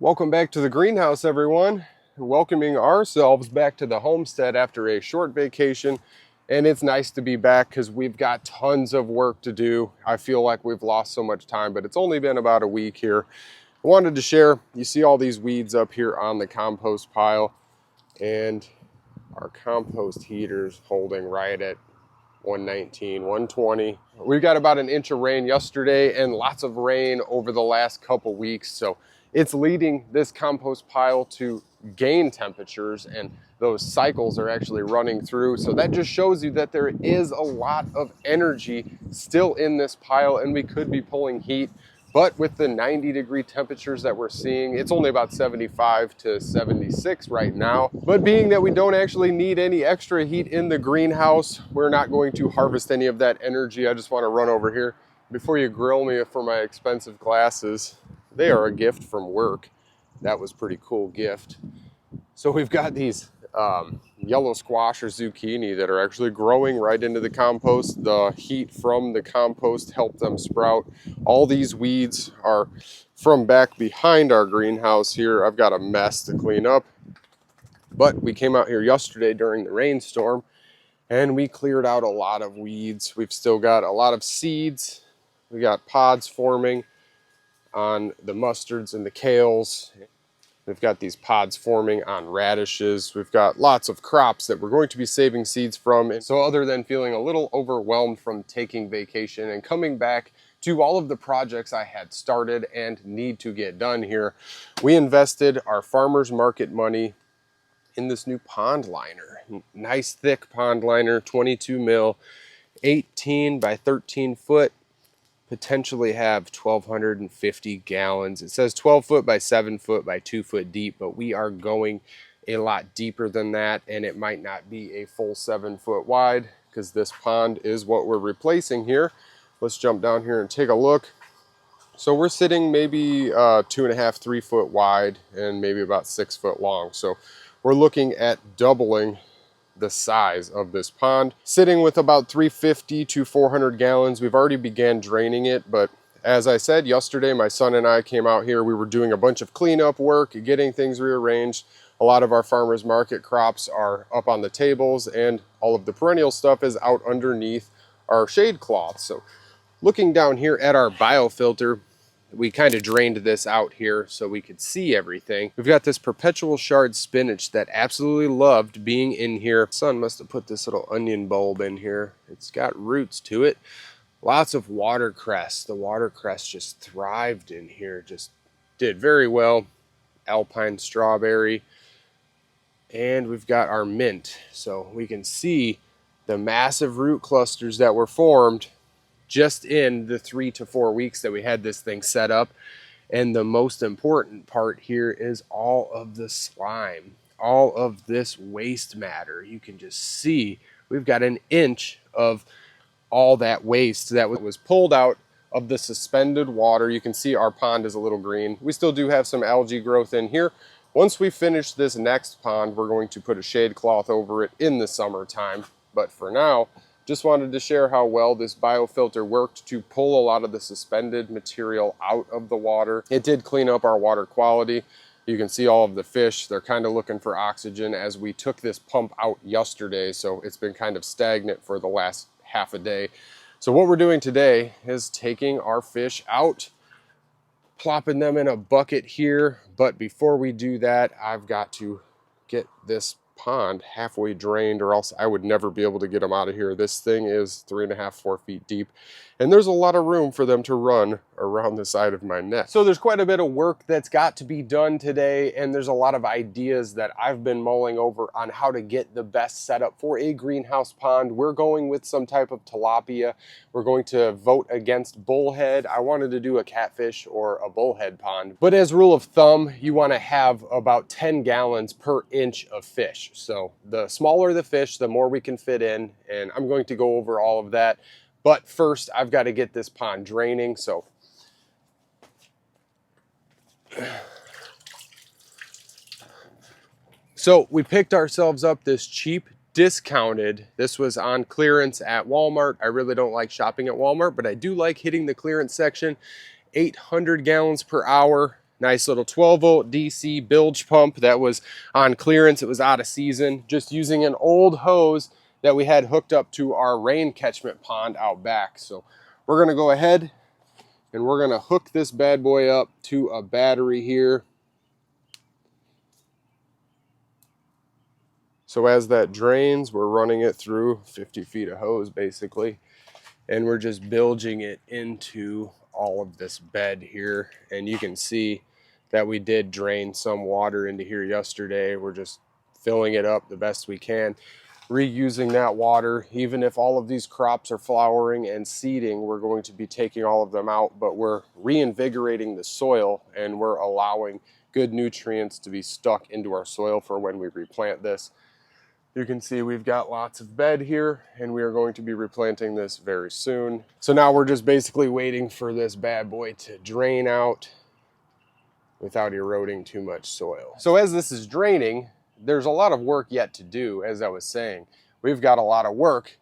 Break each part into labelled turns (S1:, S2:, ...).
S1: Welcome back to the greenhouse, everyone. Welcoming ourselves back to the homestead after a short vacation. And it's nice to be back because we've got tons of work to do. I feel like we've lost so much time, but it's only been about a week here. I wanted to share, you see all these weeds up here on the compost pile, and our compost heater's holding right at 119, 120. We got about an inch of rain yesterday and lots of rain over the last couple weeks. So it's leading this compost pile to gain temperatures, and those cycles are actually running through. So that just shows you that there is a lot of energy still in this pile, and we could be pulling heat. But with the 90-degree temperatures that we're seeing, it's only about 75 to 76 right now. But being that we don't actually need any extra heat in the greenhouse, we're not going to harvest any of that energy. I just want to run over here before you grill me for my expensive glasses. They are a gift from work. That was a pretty cool gift. So we've got these yellow squash or zucchini that are actually growing right into the compost. The heat from the compost helped them sprout. All these weeds are from back behind our greenhouse here. I've got a mess to clean up. But we came out here yesterday during the rainstorm and we cleared out a lot of weeds. We've still got a lot of seeds. We got pods forming on the mustards and the kales. We've got these pods forming on radishes. We've got lots of crops that we're going to be saving seeds from. And so other than feeling a little overwhelmed from taking vacation and coming back to all of the projects I had started and need to get done here, we invested our farmer's market money in this new pond liner. Nice thick pond liner, 22 mil, 18 by 13 foot. Potentially have 1,250 gallons. It says 12 foot by 7 foot by 2 foot deep, but we are going a lot deeper than that, and it might not be a full 7 foot wide because this pond is what we're replacing here. Let's jump down here and take a look. So we're sitting maybe 2.5, 3 foot wide and maybe about 6 foot long. So we're looking at doubling the size of this pond, sitting with about 350 to 400 gallons. We've already began draining it, but as I said yesterday, my son and I came out here. We were doing a bunch of cleanup work, getting things rearranged. A lot of our farmers market crops are up on the tables, and all of the perennial stuff is out underneath our shade cloth. So looking down here at our biofilter, we kind of drained this out here so we could see everything. We've got this perpetual shard spinach that absolutely loved being in here. Son must have put this little onion bulb in here. It's got roots to it. Lots of watercress. The watercress just thrived in here, just did very well. Alpine strawberry. And we've got our mint. So we can see the massive root clusters that were formed just in the 3 to 4 weeks that we had this thing set up. And the most important part here is all of the slime, all of this waste matter. You can just see we've got an inch of all that waste that was pulled out of the suspended water. You can see our pond is a little green. We still do have some algae growth in here. Once we finish this next pond, we're going to put a shade cloth over it in the summertime. But for now, just wanted to share how well this biofilter worked to pull a lot of the suspended material out of the water. It did clean up our water quality. You can see all of the fish. They're kind of looking for oxygen as we took this pump out yesterday. So it's been kind of stagnant for the last half a day. So what we're doing today is taking our fish out, plopping them in a bucket here. But before we do that, I've got to get this pond halfway drained, or else I would never be able to get them out of here. This thing is 3.5, 4 feet deep, and there's a lot of room for them to run around the side of my net. So there's quite a bit of work that's got to be done today, and there's a lot of ideas that I've been mulling over on how to get the best setup for a greenhouse pond. We're going with some type of tilapia. We're going to vote against bullhead. I wanted to do a catfish or a bullhead pond, but as rule of thumb, you want to have about 10 gallons per inch of fish. So the smaller the fish, the more we can fit in, and I'm going to go over all of that. But first, I've got to get this pond draining. So we picked ourselves up this cheap, discounted, this was on clearance at Walmart. I really don't like shopping at Walmart, but I do like hitting the clearance section. 800 gallons per hour. Nice little 12-volt DC bilge pump that was on clearance. It was out of season. Just using an old hose that we had hooked up to our rain catchment pond out back. So we're going to go ahead and we're going to hook this bad boy up to a battery here. So as that drains, we're running it through 50 feet of hose basically, and we're just bilging it into all of this bed here. And you can see that we did drain some water into here yesterday. We're just filling it up the best we can, reusing that water. Even if all of these crops are flowering and seeding, we're going to be taking all of them out, but we're reinvigorating the soil and we're allowing good nutrients to be stuck into our soil for when we replant this. You can see we've got lots of bed here and we are going to be replanting this very soon. So now we're just basically waiting for this bad boy to drain out without eroding too much soil. So as this is draining, there's a lot of work yet to do. As I was saying, we've got a lot of work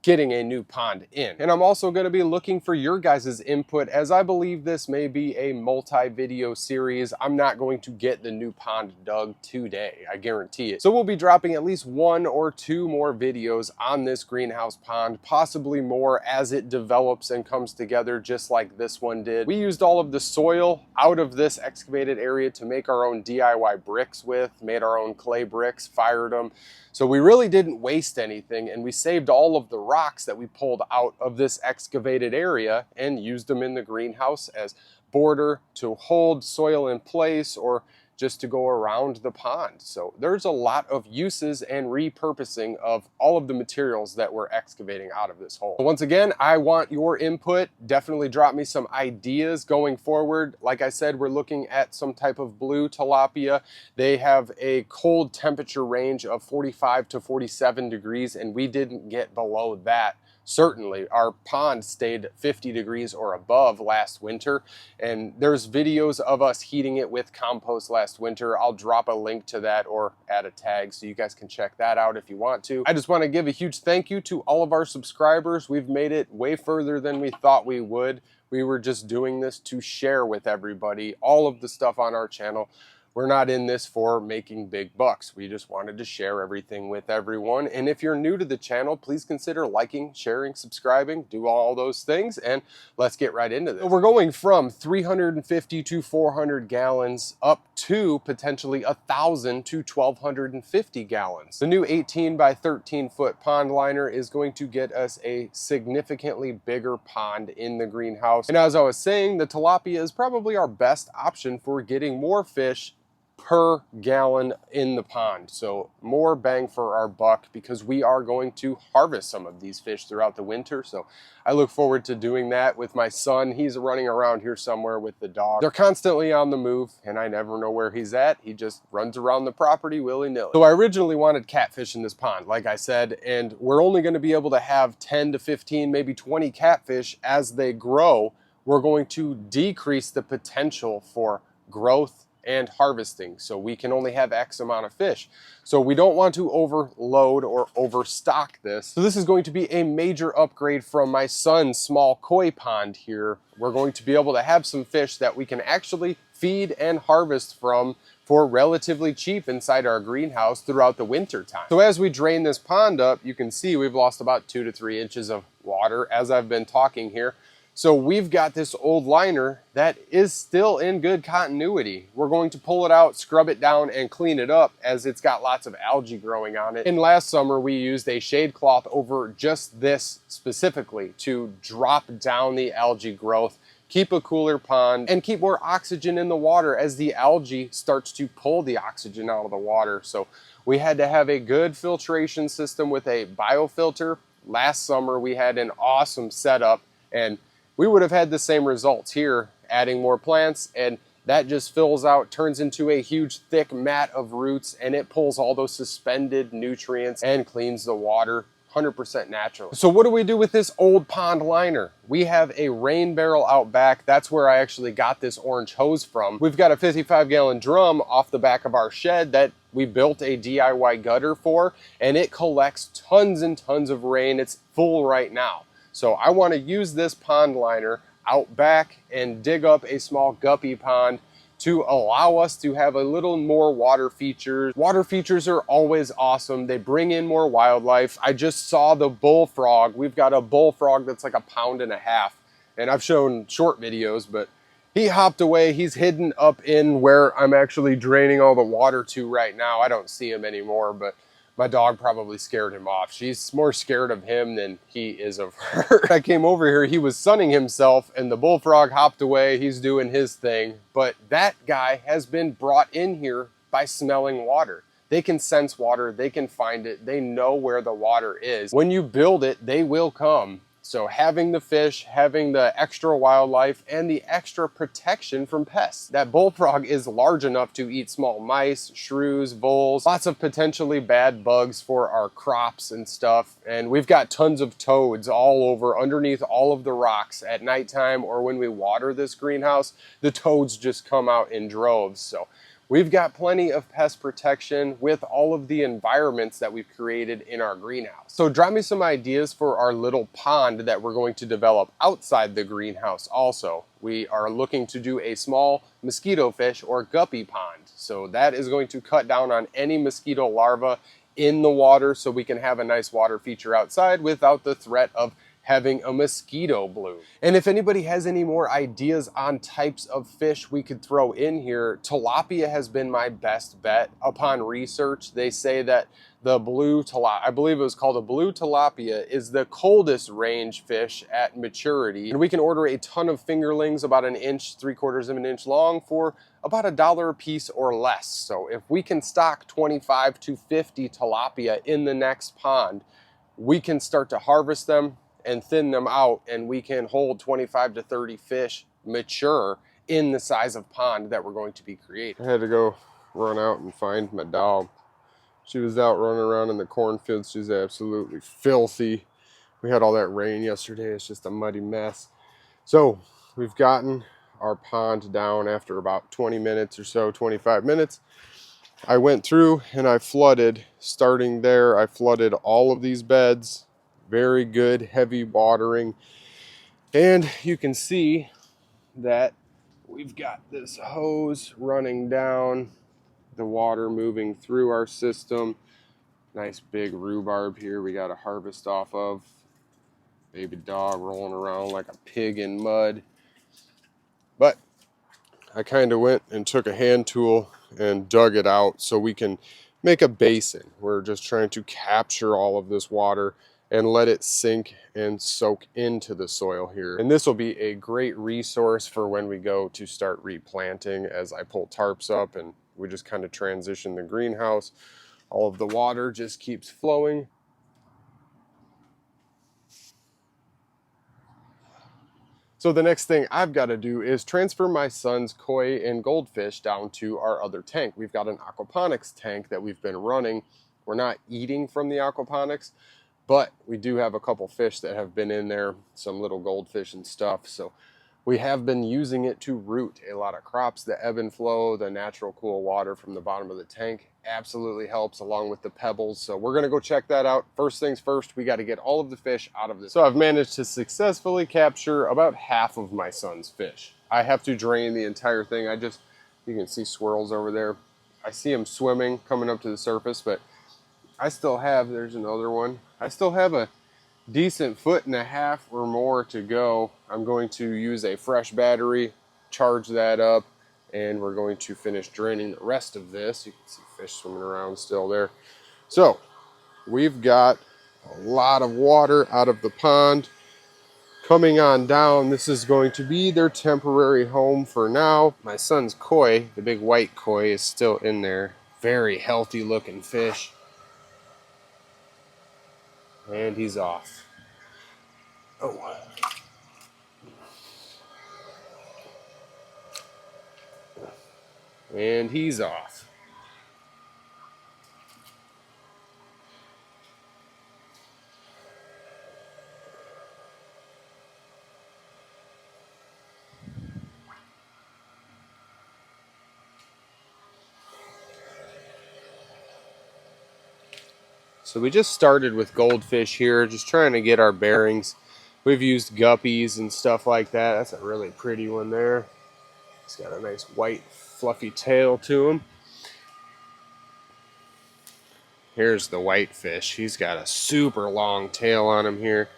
S1: getting a new pond in. And I'm also going to be looking for your guys' input, as I believe this may be a multi-video series. I'm not going to get the new pond dug today, I guarantee it. So we'll be dropping at least 1 or 2 more videos on this greenhouse pond, possibly more as it develops and comes together just like this one did. We used all of the soil out of this excavated area to make our own DIY bricks with, made our own clay bricks, fired them. So we really didn't waste anything, and we saved all of the rocks that we pulled out of this excavated area and used them in the greenhouse as border to hold soil in place or just to go around the pond. So there's a lot of uses and repurposing of all of the materials that we're excavating out of this hole. Once again, I want your input. Definitely drop me some ideas going forward. Like I said, we're looking at some type of blue tilapia. They have a cold temperature range of 45 to 47 degrees, and we didn't get below that. Certainly, our pond stayed 50 degrees or above last winter, and there's videos of us heating it with compost last winter. I'll drop a link to that or add a tag so you guys can check that out if you want to. I just want to give a huge thank you to all of our subscribers. We've made it way further than we thought we would. We were just doing this to share with everybody all of the stuff on our channel. We're not in this for making big bucks. We just wanted to share everything with everyone. And if you're new to the channel, please consider liking, sharing, subscribing, do all those things, and let's get right into this. So we're going from 350 to 400 gallons up to potentially 1,000 to 1,250 gallons. The new 18 by 13 foot pond liner is going to get us a significantly bigger pond in the greenhouse. And as I was saying, the tilapia is probably our best option for getting more fish per gallon in the pond. So more bang for our buck, because we are going to harvest some of these fish throughout the winter. So I look forward to doing that with my son. He's running around here somewhere with the dog. They're constantly on the move and I never know where he's at. He just runs around the property willy-nilly. So I originally wanted catfish in this pond, like I said, and we're only going to be able to have 10 to 15, maybe 20 catfish as they grow. We're going to decrease the potential for growth and harvesting, so we can only have X amount of fish. So we don't want to overload or overstock this. So this is going to be a major upgrade from my son's small koi pond here. We're going to be able to have some fish that we can actually feed and harvest from for relatively cheap inside our greenhouse throughout the winter time. So as we drain this pond up, you can see we've lost about 2 to 3 inches of water as I've been talking here. So we've got this old liner that is still in good continuity. We're going to pull it out, scrub it down, and clean it up as it's got lots of algae growing on it. And last summer we used a shade cloth over just this specifically to drop down the algae growth, keep a cooler pond, and keep more oxygen in the water as the algae starts to pull the oxygen out of the water. So we had to have a good filtration system with a biofilter. Last summer we had an awesome setup, and we would have had the same results here, adding more plants, and that just fills out, turns into a huge thick mat of roots, and it pulls all those suspended nutrients and cleans the water 100% natural. So what do we do with this old pond liner? We have a rain barrel out back. That's where I actually got this orange hose from. We've got a 55-gallon drum off the back of our shed that we built a DIY gutter for, and it collects tons and tons of rain. It's full right now. So I want to use this pond liner out back and dig up a small guppy pond to allow us to have a little more water features. Water features are always awesome. They bring in more wildlife. I just saw the bullfrog. We've got a bullfrog that's like 1.5 pounds, and I've shown short videos, but he hopped away. He's hidden up in where I'm actually draining all the water to right now. I don't see him anymore, but my dog probably scared him off. She's more scared of him than he is of her. I came over here, he was sunning himself, and the bullfrog hopped away. He's doing his thing. But that guy has been brought in here by smelling water. They can sense water, they can find it, they know where the water is. When you build it, they will come. So having the fish, having the extra wildlife, and the extra protection from pests. That bullfrog is large enough to eat small mice, shrews, voles, lots of potentially bad bugs for our crops and stuff. And we've got tons of toads all over underneath all of the rocks at nighttime, or when we water this greenhouse, the toads just come out in droves. So we've got plenty of pest protection with all of the environments that we've created in our greenhouse. So drop me some ideas for our little pond that we're going to develop outside the greenhouse also. We are looking to do a small mosquito fish or guppy pond. So that is going to cut down on any mosquito larvae in the water so we can have a nice water feature outside without the threat of having a mosquito bloom. And if anybody has any more ideas on types of fish we could throw in here, tilapia has been my best bet. Upon research, they say that the blue tilapia, I believe it was called a blue tilapia, is the coldest range fish at maturity. And we can order a ton of fingerlings about 1 inch, 3/4 of an inch long for about $1 a piece or less. So if we can stock 25 to 50 tilapia in the next pond, we can start to harvest them and thin them out, and we can hold 25 to 30 fish mature in the size of pond that we're going to be creating. I had to go run out and find my dog. She was out running around in the cornfields. She's absolutely filthy. We had all that rain yesterday. It's just a muddy mess. So we've gotten our pond down after about 20 minutes or so, 25 minutes. I went through and I flooded, starting there, I flooded all of these beds. Very good heavy watering, and you can see that we've got this hose running down, the water moving through our system. Nice big rhubarb here we got to harvest off of. Baby dog rolling around like a pig in mud. But I kind of went and took a hand tool and dug it out so we can make a basin. We're just trying to capture all of this water and let it sink and soak into the soil here. And this will be a great resource for when we go to start replanting. As I pull tarps up and we just kind of transition the greenhouse, all of the water just keeps flowing. So the next thing I've got to do is transfer my son's koi and goldfish down to our other tank. We've got an aquaponics tank that we've been running. We're not eating from the aquaponics, but we do have a couple fish that have been in there, some little goldfish and stuff. So we have been using it to root a lot of crops. The ebb and flow, the natural cool water from the bottom of the tank absolutely helps, along with the pebbles. So we're gonna go check that out. First things first, we got to get all of the fish out of this. So I've managed to successfully capture about half of my son's fish. I have to drain the entire thing. You can see swirls over there. I see them swimming, coming up to the surface, but I still have, there's another one. I still have a decent 1.5 feet or more to go. I'm going to use a fresh battery, charge that up, and we're going to finish draining the rest of this. You can see fish swimming around still there. So we've got a lot of water out of the pond coming on down. This is going to be their temporary home for now. My son's koi, the big white koi, is still in there. Very healthy looking fish. And he's off. Oh. And he's off. So we just started with goldfish here, just trying to get our bearings. We've used guppies and stuff like that. That's a really pretty one there. It's got a nice white fluffy tail to him. Here's the whitefish. He's got a super long tail on him here.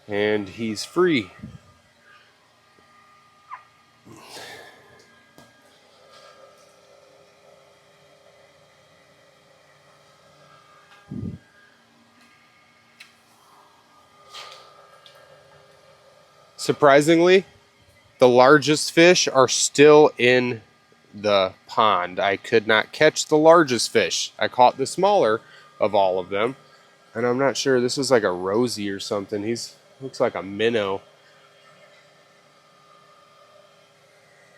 S1: And he's free. Surprisingly, the largest fish are still in the pond. I could not catch the largest fish. I caught the smaller of all of them. And I'm not sure, this is like a Rosie or something. Looks like a minnow.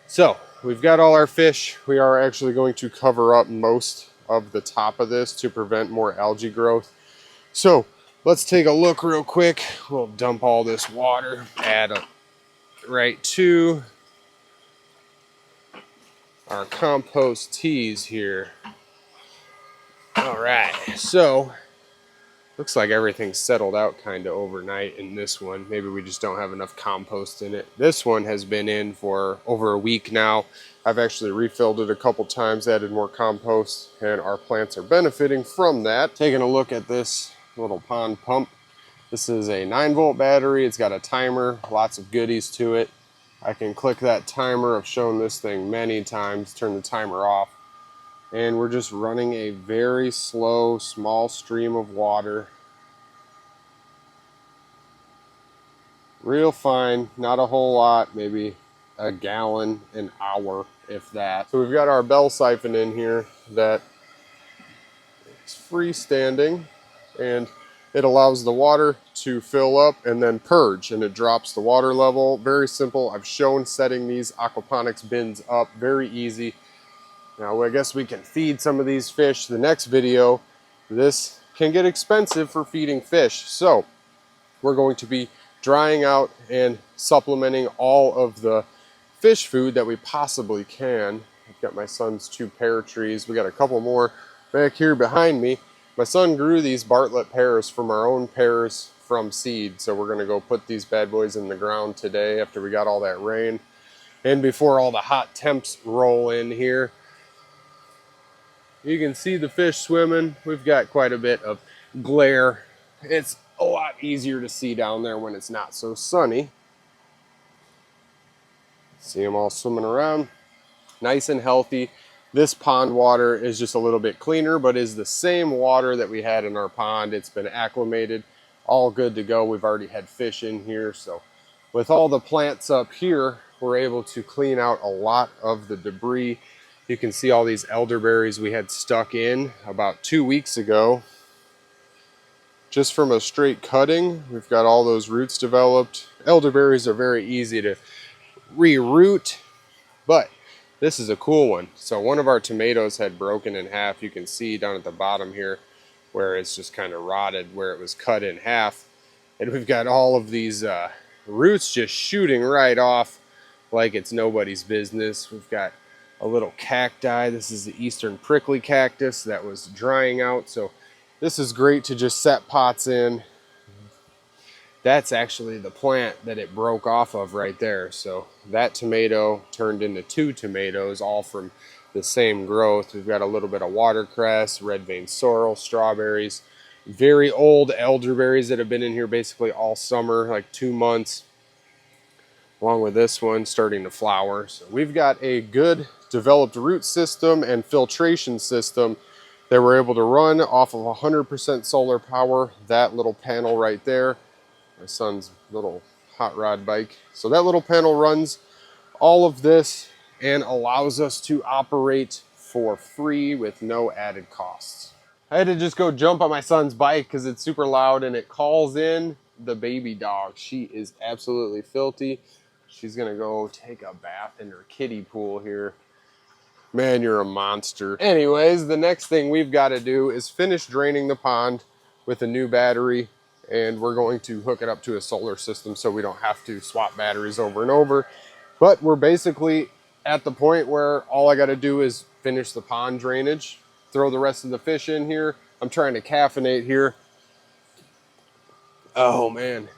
S1: So, we've got all our fish. We are actually going to cover up most of the top of this to prevent more algae growth. So, let's take a look real quick. We'll dump all this water, add it right to our compost teas here. All right, so looks like everything's settled out kind of overnight in this one. Maybe we just don't have enough compost in it. This one has been in for over a week now. I've actually refilled it a couple times, added more compost, and our plants are benefiting from that. Taking a look at this little pond pump. This is a 9-volt battery. It's got a timer, lots of goodies to it. I can click that timer. I've shown this thing many times, turn the timer off. And we're just running a very slow, small stream of water. Real fine, not a whole lot, maybe a gallon an hour, if that. So we've got our bell siphon in here that is freestanding, and it allows the water to fill up and then purge, and it drops the water level. Very simple. I've shown setting these aquaponics bins up, very easy. Now, I guess we can feed some of these fish. The next video, this can get expensive for feeding fish. So we're going to be drying out and supplementing all of the fish food that we possibly can. I've got my son's 2 pear trees. We got a couple more back here behind me. My son grew these Bartlett pears from our own pears from seed. So we're gonna go put these bad boys in the ground today after we got all that rain. And before all the hot temps roll in here. You can see the fish swimming. We've got quite a bit of glare. It's a lot easier to see down there when it's not so sunny. See them all swimming around. Nice and healthy. This pond water is just a little bit cleaner, but is the same water that we had in our pond. It's been acclimated, all good to go. We've already had fish in here. So with all the plants up here, we're able to clean out a lot of the debris. You can see all these elderberries we had stuck in about 2 weeks ago. Just from a straight cutting, we've got all those roots developed. Elderberries are very easy to reroot, but this is a cool one. So one of our tomatoes had broken in half. You can see down at the bottom here where it's just kind of rotted where it was cut in half. And we've got all of these roots just shooting right off like it's nobody's business. We've got a little cacti. This is the eastern prickly cactus that was drying out. So this is great to just set pots in. That's actually the plant that it broke off of right there. So that tomato turned into 2 tomatoes, all from the same growth. We've got a little bit of watercress, red vein sorrel, strawberries, very old elderberries that have been in here basically all summer, like 2 months, along with this one starting to flower. So we've got a good developed root system and filtration system that we're able to run off of 100% solar power. That little panel right there, my son's little hot rod bike. So that little panel runs all of this and allows us to operate for free with no added costs. I had to just go jump on my son's bike because it's super loud and it calls in the baby dog. She is absolutely filthy. She's gonna go take a bath in her kiddie pool here. Man, you're a monster. Anyways, the next thing we've got to do is finish draining the pond with a new battery, and we're going to hook it up to a solar system so we don't have to swap batteries over and over. But we're basically at the point where all I got to do is finish the pond drainage, throw the rest of the fish in here. I'm trying to caffeinate here. Oh man.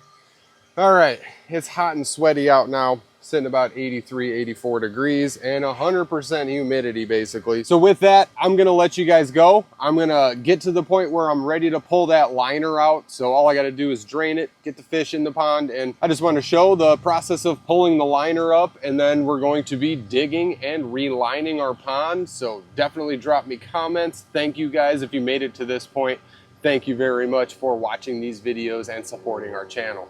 S1: All right, it's hot and sweaty out now. sitting about 83, 84 degrees and 100% humidity basically. So with that, I'm gonna let you guys go. I'm gonna get to the point where I'm ready to pull that liner out. So all I gotta do is drain it, get the fish in the pond, and I just want to show the process of pulling the liner up, and then we're going to be digging and relining our pond. So definitely drop me comments. Thank you guys if you made it to this point. Thank you very much for watching these videos and supporting our channel.